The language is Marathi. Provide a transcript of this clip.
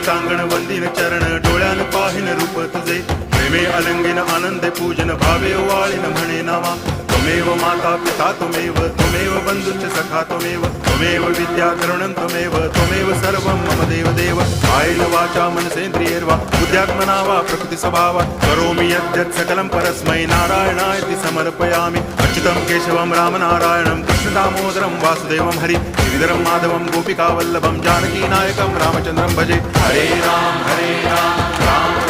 टांगण वंदिन चरण डोळ्यान पाहिन रूप तुझे प्रेमे अलंगिन आनंदे पूजन भावे वाळीन म्हणे नावा त्वमेव माता पिता त्वमेव बंधुश्च सखा त्वमेव विद्या करुणं त्वमेव सर्वं मम देव कायेन वाचा मनसेन्द्रियैर्वा बुद्ध्यात्मना वा प्रकृति स्वभावात् करोमि यद्यत् सकलं परस्मै नारायणायति समर्पयामि अच्युतं केशवं रामनारायणं कृष्णदामोदरं वासुदेवं हरि गिरिधरं माधवं गोपिकावल्लभं जानकीनायकं रामचन्द्रं भजे हरे राम राम